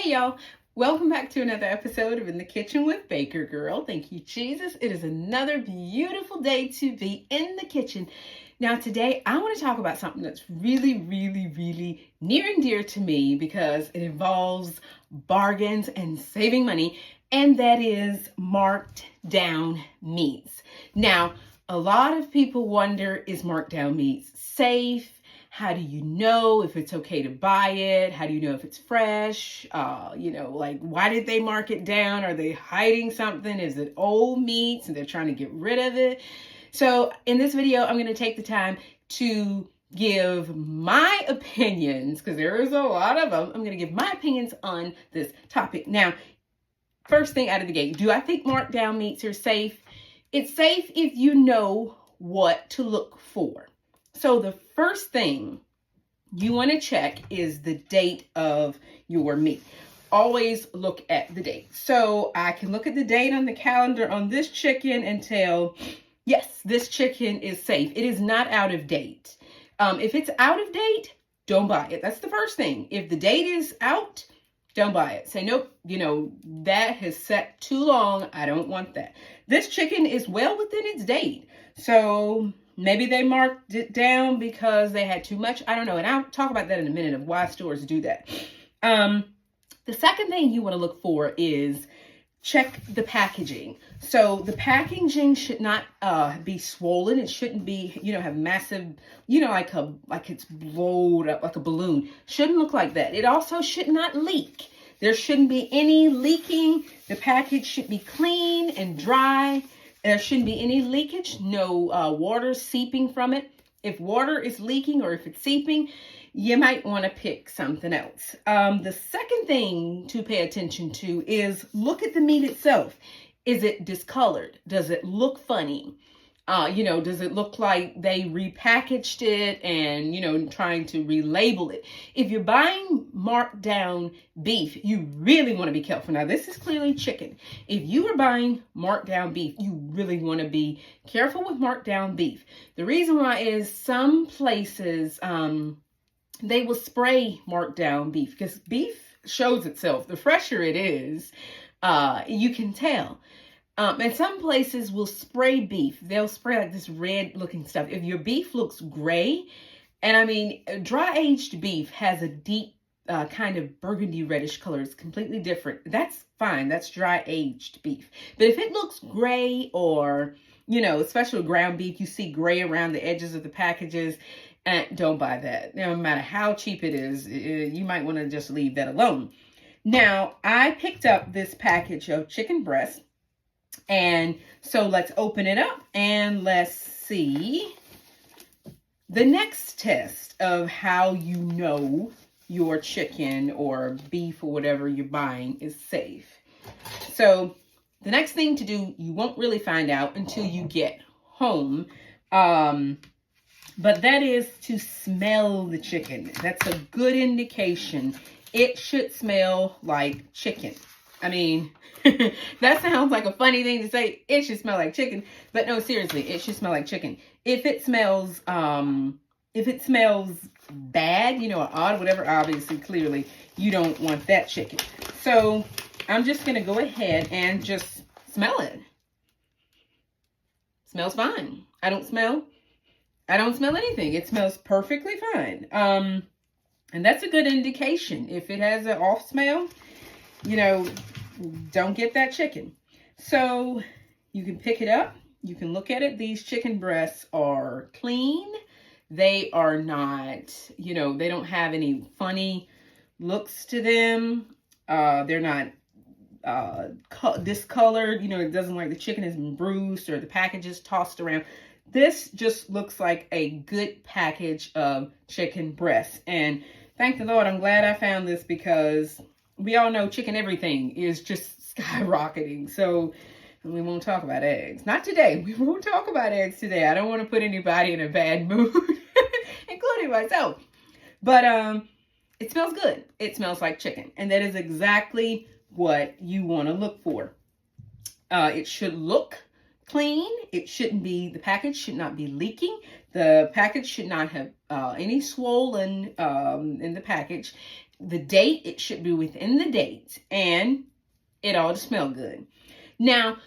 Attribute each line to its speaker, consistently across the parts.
Speaker 1: Hey y'all, welcome back to another episode of In the Kitchen with Baker Girl. Thank you, Jesus. It is another beautiful day to be in the kitchen. Now today I want to talk about something that's really near and dear to me because it involves bargains and saving money, and that is marked down meats. Now, a lot of people wonder, is marked down meats safe? How do you know if it's okay to buy it? How do you know if it's fresh? Why did they mark it down? Are they hiding something? Is it old meats and they're trying to get rid of it? So in this video, I'm going to take the time to give my opinions, because there is a lot of them. I'm going to give my opinions on this topic. Now, first thing out of the gate, do I think marked down meats are safe? It's safe if you know what to look for. So the first thing you want to check is the date of your meat. Always look at the date. So I can look at the date on the calendar on this chicken and tell, yes, this chicken is safe. It is not out of date. If it's out of date, don't buy it. That's the first thing. If the date is out, don't buy it. Say, nope, that has set too long. I don't want that. This chicken is well within its date. So maybe they marked it down because they had too much. I don't know. And I'll talk about that in a minute of why stores do that. The second thing you want to look for is check the packaging. So the packaging should not be swollen. It shouldn't be, have massive, like it's blowed up like a balloon. Shouldn't look like that. It also should not leak. There shouldn't be any leaking. The package should be clean and dry. There shouldn't be any leakage, no water seeping from it. If water is leaking or if it's seeping, you might want to pick something else. The second thing to pay attention to is look at the meat itself. Is it discolored? Does it look funny? Does it look like they repackaged it and, trying to relabel it? If you're buying marked down beef, you really want to be careful. Now, this is clearly chicken. If you are buying marked down beef, you really want to be careful with marked down beef. The reason why is some places, they will spray marked down beef because beef shows itself. The fresher it is, you can tell. And some places will spray beef. They'll spray like this red looking stuff. If your beef looks gray, and dry aged beef has a deep kind of burgundy reddish color. It's completely different. That's fine. That's dry aged beef. But if it looks gray or, especially ground beef, you see gray around the edges of the packages, don't buy that. No matter how cheap it is, you might want to just leave that alone. Now, I picked up this package of chicken breast. And so let's open it up and let's see the next test of how you know your chicken or beef or whatever you're buying is safe. So the next thing to do, you won't really find out until you get home. But that is to smell the chicken. That's a good indication. It should smell like chicken. That sounds like a funny thing to say. It should smell like chicken, but no, seriously, it should smell like chicken. If it smells bad, or odd, whatever, obviously, clearly, you don't want that chicken. So I'm just going to go ahead and just smell it. Smells fine. I don't smell anything. It smells perfectly fine. And that's a good indication. If it has an off smell, don't get that chicken. So you can pick it up. You can look at it. These chicken breasts are clean. They are not, they don't have any funny looks to them. They're not discolored. It doesn't like the chicken is bruised or the package is tossed around. This just looks like a good package of chicken breasts. And thank the Lord, I'm glad I found this because we all know chicken everything is just skyrocketing. So we won't talk about eggs. Not today. We won't talk about eggs today. I don't want to put anybody in a bad mood, including myself. But it smells good. It smells like chicken. And that is exactly what you want to look for. It should look clean. The package should not be leaking. The package should not have any swollen in the package. the date, it should be within the date, and it ought to smell good. Now,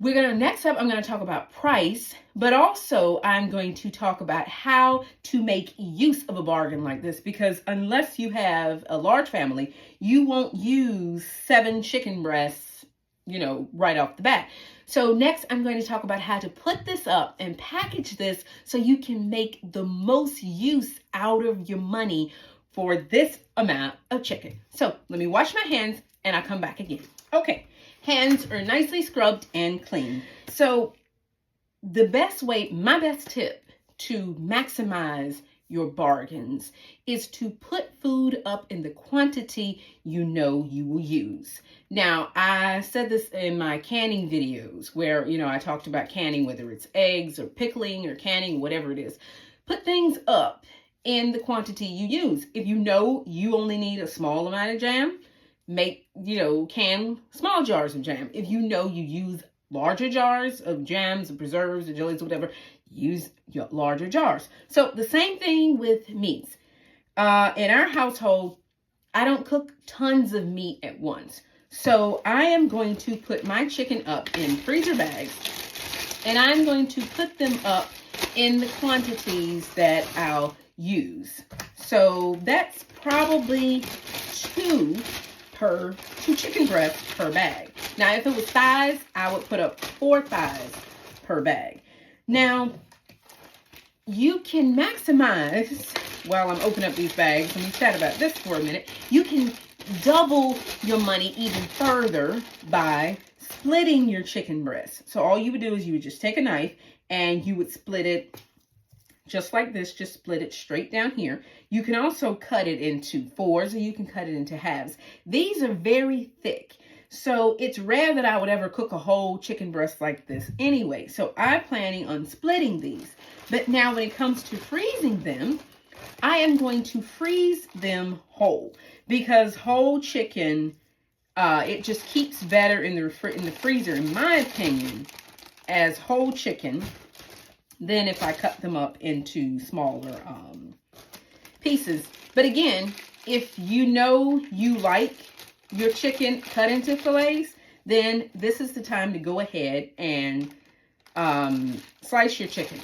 Speaker 1: next up, I'm going to talk about price, but also I'm going to talk about how to make use of a bargain like this, because unless you have a large family, you won't use 7 chicken breasts, right off the bat. So next, I'm going to talk about how to put this up and package this so you can make the most use out of your money for this amount of chicken. So let me wash my hands and I'll come back again. Okay, hands are nicely scrubbed and clean. So the best way, my best tip to maximize your bargains is to put food up in the quantity you know you will use. Now, I said this in my canning videos where, I talked about canning, whether it's eggs or pickling or canning, whatever it is. Put things up in the quantity you use. If you know you only need a small amount of jam, can small jars of jam. If you know you use larger jars of jams, or preserves, or jellies, or whatever, use your larger jars. So the same thing with meats. In our household, I don't cook tons of meat at once. So I am going to put my chicken up in freezer bags, and I'm going to put them up in the quantities that I'll use. So that's probably two chicken breasts per bag. Now, if it was thighs, I would put up 4 thighs per bag. Now, you can maximize, while I'm opening up these bags, and we chat about this for a minute, you can double your money even further by splitting your chicken breast. So all you would do is you would just take a knife and you would split it just like this, just split it straight down here. You can also cut it into 4s, or you can cut it into halves. These are very thick, so it's rare that I would ever cook a whole chicken breast like this anyway. So I'm planning on splitting these. But now when it comes to freezing them, I am going to freeze them whole, because whole chicken, it just keeps better in the freezer, in my opinion, as whole chicken than if I cut them up into smaller pieces. But again, if you know you like your chicken cut into fillets, then this is the time to go ahead and slice your chicken.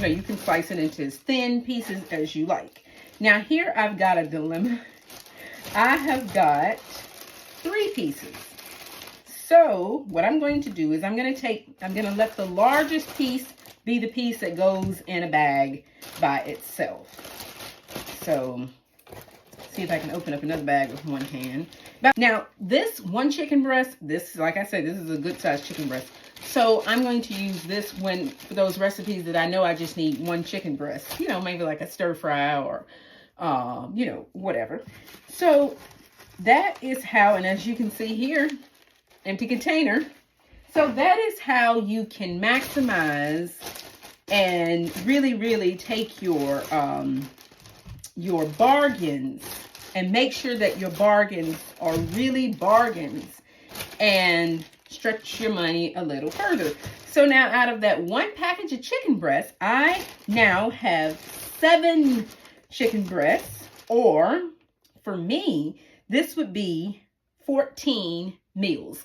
Speaker 1: You can slice it into as thin pieces as you like. Now here I've got a dilemma. I have got 3 pieces. So what I'm going to do is I'm going to let the largest piece be the piece that goes in a bag by itself. So, see if I can open up another bag with one hand. Now, this one chicken breast, like I said, this is a good sized chicken breast. So I'm going to use this for those recipes that I know I just need one chicken breast. Maybe like a stir fry or, whatever. So that is how, and as you can see here, empty container. So that is how you can maximize and really, really take your bargains and make sure that your bargains are really bargains and stretch your money a little further. So now out of that one package of chicken breasts, I now have 7 chicken breasts, or for me, this would be 14 meals.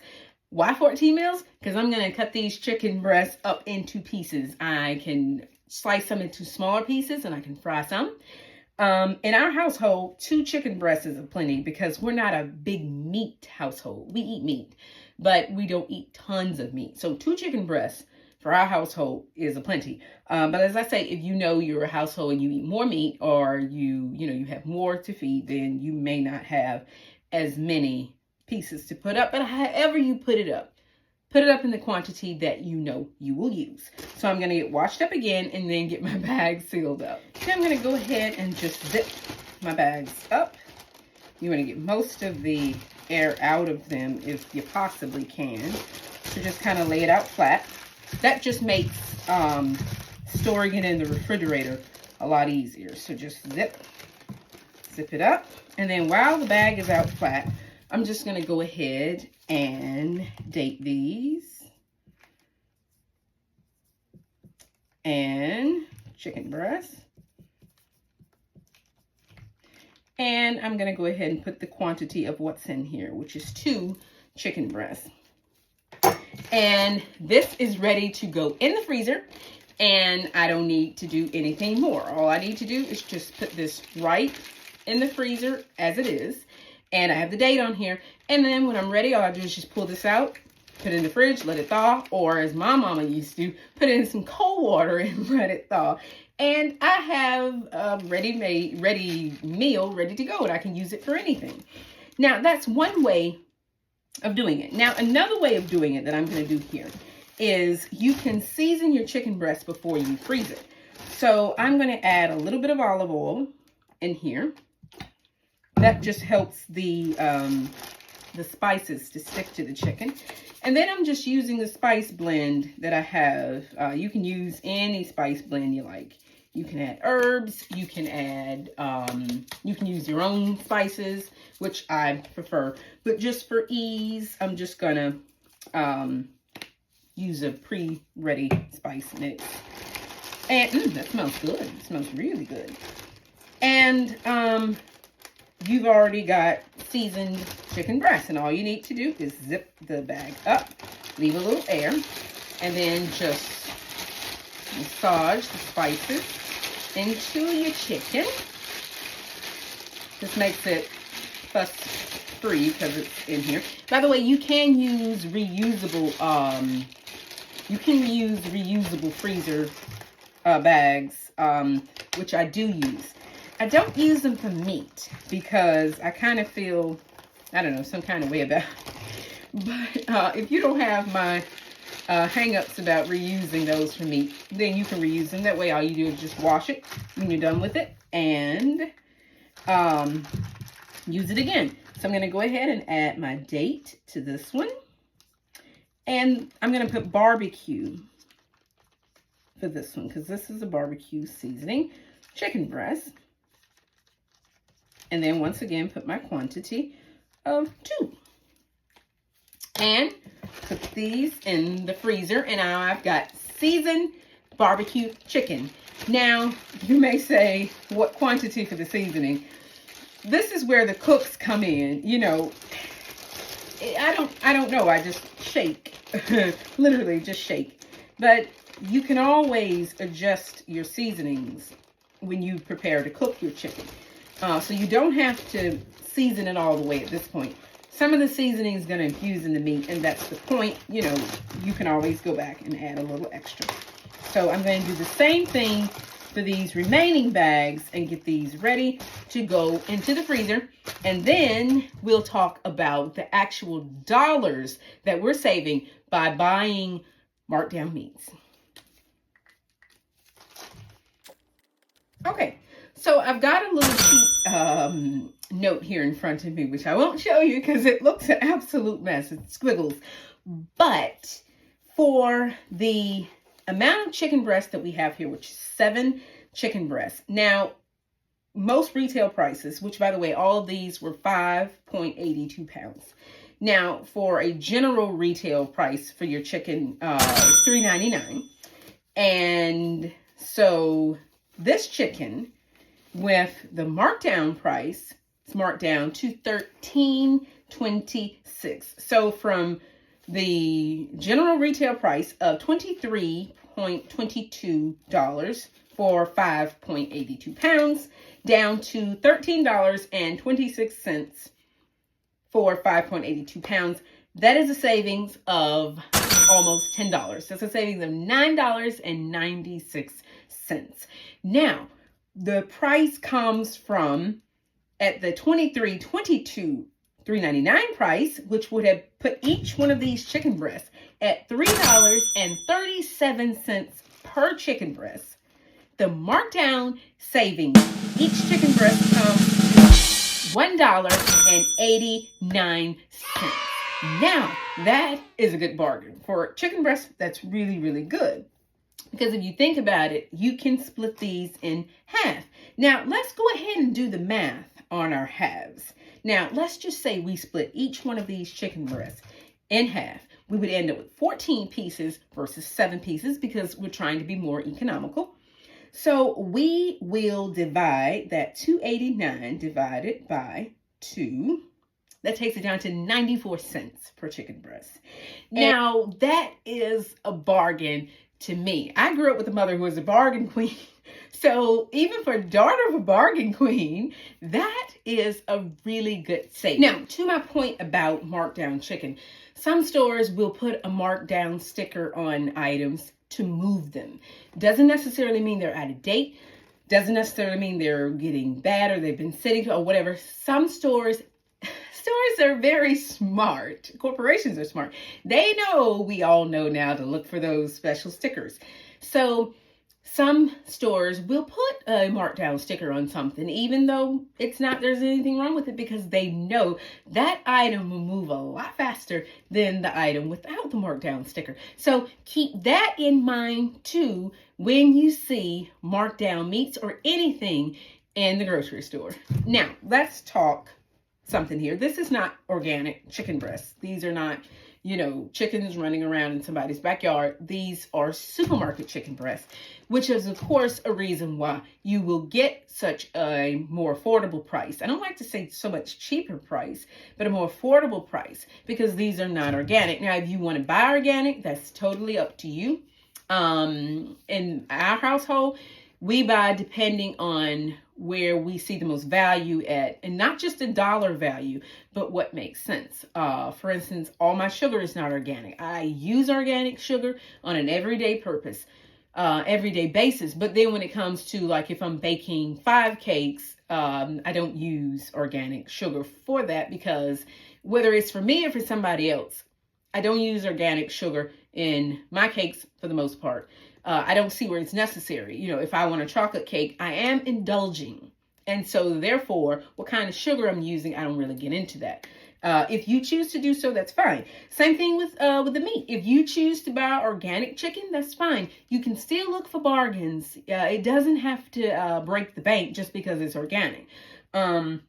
Speaker 1: Why 14 meals? Because I'm going to cut these chicken breasts up into pieces. I can slice them into smaller pieces and I can fry some. In our household, 2 chicken breasts is plenty because we're not a big meat household. We eat meat, but we don't eat tons of meat. So 2 chicken breasts for our household is a plenty. But as I say, if you know you're a household and you eat more meat, or you have more to feed, then you may not have as many pieces to put up. But however you put it up in the quantity that you know you will use. So I'm going to get washed up again and then get my bag sealed up. Then I'm going to go ahead and just zip my bags up. You want to get most of the air out of them if you possibly can. So just kind of lay it out flat. That just makes storing it in the refrigerator a lot easier. So just zip it up. And then while the bag is out flat, I'm just going to go ahead and date these. And chicken breast. And I'm going to go ahead and put the quantity of what's in here, which is 2 chicken breasts. And this is ready to go in the freezer. And I don't need to do anything more. All I need to do is just put this right in the freezer as it is. And I have the date on here. And then when I'm ready, all I do is just pull this out, put it in the fridge, let it thaw. Or as my mama used to, put it in some cold water and let it thaw. And I have a ready meal ready to go, and I can use it for anything. Now, that's one way of doing it. Now, another way of doing it that I'm going to do here is you can season your chicken breast before you freeze it. So I'm going to add a little bit of olive oil in here. That just helps the spices to stick to the chicken. And then I'm just using the spice blend that I have. You can use any spice blend you like. You can add herbs, you can add, you can use your own spices, which I prefer. But just for ease, I'm just gonna use a pre-ready spice mix. And that smells good. It smells really good. And you've already got seasoned chicken breast, and all you need to do is zip the bag up, leave a little air, and then just massage the spices into your chicken. This makes it fuss-free because it's in here. By the way, you can use reusable freezer bags, which I do use. I don't use them for meat because I kind of feel, I don't know, some kind of way about it. But if you don't have my hang-ups about reusing those for meat, then you can reuse them. That way all you do is just wash it when you're done with it and use it again. So I'm going to go ahead and add my date to this one. And I'm going to put barbecue for this one because this is a barbecue seasoning chicken breast. And then once again, put my quantity of 2. And put these in the freezer. And now I've got seasoned barbecue chicken. Now, you may say, what quantity for the seasoning? This is where the cooks come in. You know, I don't know. I just shake. Literally just shake. But you can always adjust your seasonings when you prepare to cook your chicken. So you don't have to season it all the way at this point. Some of the seasoning is going to infuse in the meat, and that's the point. You know, you can always go back and add a little extra. So I'm going to do the same thing for these remaining bags and get these ready to go into the freezer. And then we'll talk about the actual dollars that we're saving by buying marked down meats. Okay, so I've got a little cheat note here in front of me, which I won't show you because it looks an absolute mess. It's squiggles. But for the amount of chicken breast that we have here, which is 7 chicken breasts. Now, most retail prices, which by the way, all of these were 5.82 pounds. Now, for a general retail price for your chicken, is $3.99. And so this chicken with the markdown price, it's marked down to $13.26. So from the general retail price of $23.22 for 5.82 pounds, down to $13.26 for 5.82 pounds. That is a savings of almost $10. That's a savings of $9.96. Now, the price comes from at the $23.22 $3.99 price, which would have put each one of these chicken breasts at $3.37 per chicken breast. The markdown savings, each chicken breast comes to $1.89. Now, that is a good bargain. For chicken breast, that's really, really good. Because if you think about it, you can split these in half. Now, let's go ahead and do the math on our halves. Now, let's just say we split each one of these chicken breasts in half. We would end up with 14 pieces versus 7 pieces because we're trying to be more economical. So we will divide that 289 divided by 2. That takes it down to 94 cents per chicken breast. Now, that is a bargain to me. I grew up with a mother who was a bargain queen. So even for daughter of a bargain queen, that is a really good save. Now, to my point about markdown chicken, some stores will put a markdown sticker on items to move them. Doesn't necessarily mean they're out of date. Doesn't necessarily mean they're getting bad or they've been sitting or whatever. Some stores are very smart. Corporations are smart. They know, we all know now, to look for those special stickers. So some stores will put a markdown sticker on something, even though there's anything wrong with it, because they know that item will move a lot faster than the item without the markdown sticker. So keep that in mind too when you see markdown meats or anything in the grocery store. Now, let's talk something here. This is not organic chicken breasts. These are not, chickens running around in somebody's backyard. These are supermarket chicken breasts, which is, of course, a reason why you will get such a more affordable price. I don't like to say so much cheaper price, but a more affordable price, because these are not organic. Now, if you want to buy organic, that's totally up to you. In our household, we buy depending on where we see the most value at, and not just the dollar value, but what makes sense. For instance, all my sugar is not organic. I use organic sugar on an everyday basis. But then when it comes to, like, if I'm baking 5 cakes, I don't use organic sugar for that, because whether it's for me or for somebody else, I don't use organic sugar in my cakes for the most part. I don't see where it's necessary. If I want a chocolate cake, I am indulging. And so therefore, what kind of sugar I'm using, I don't really get into that. If you choose to do so, that's fine. Same thing with the meat. If you choose to buy organic chicken, that's fine. You can still look for bargains. It doesn't have to break the bank just because it's organic. But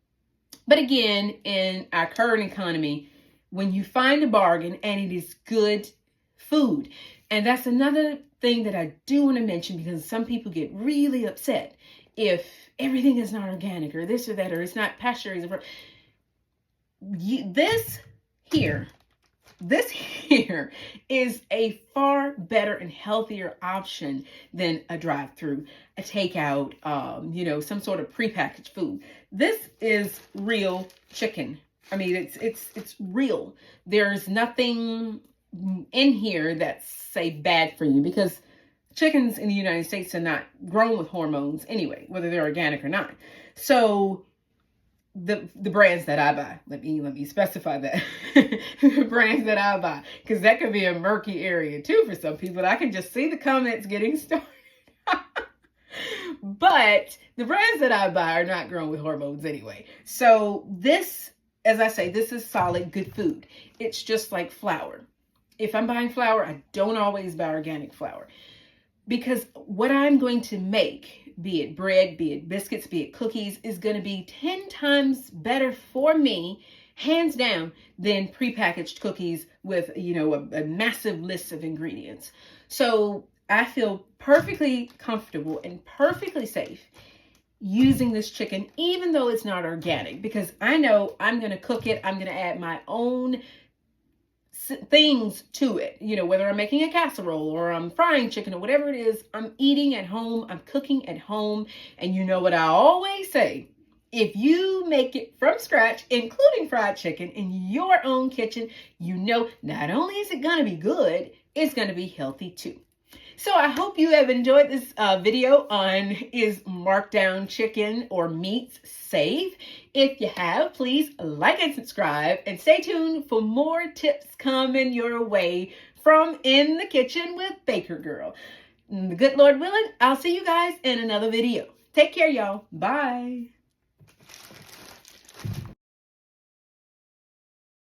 Speaker 1: again, in our current economy, when you find a bargain and it is good food, and that's another thing that I do want to mention, because some people get really upset if everything is not organic or this or that, or it's not pasteurized. This here is a far better and healthier option than a drive-through, a takeout, some sort of prepackaged food. This is real chicken. I mean, it's real. There's nothing in here that's, say, bad for you, because chickens in the United States are not grown with hormones anyway, whether they're organic or not. So the brands that I buy, let me specify that. The brands that I buy, because that could be a murky area too for some people. I can just see the comments getting started. But the brands that I buy are not grown with hormones anyway. So this, as I say, this is solid, good food. It's just like flour. If I'm buying flour, I don't always buy organic flour, because what I'm going to make, be it bread, be it biscuits, be it cookies, is going to be 10 times better for me, hands down, than prepackaged cookies with, a massive list of ingredients. So I feel perfectly comfortable and perfectly safe using this chicken, even though it's not organic, because I know I'm going to cook it. I'm going to add my own things to it, whether I'm making a casserole or I'm frying chicken or whatever it is. I'm eating at home, I'm cooking at home. And you know what I always say, if you make it from scratch, including fried chicken, in your own kitchen, not only is it going to be good, it's going to be healthy too. So I hope you have enjoyed this video on, is markdown chicken or meats safe? If you have, please like and subscribe, and stay tuned for more tips coming your way from In the Kitchen with Baker Girl. The good Lord willing, I'll see you guys in another video. Take care, y'all. Bye.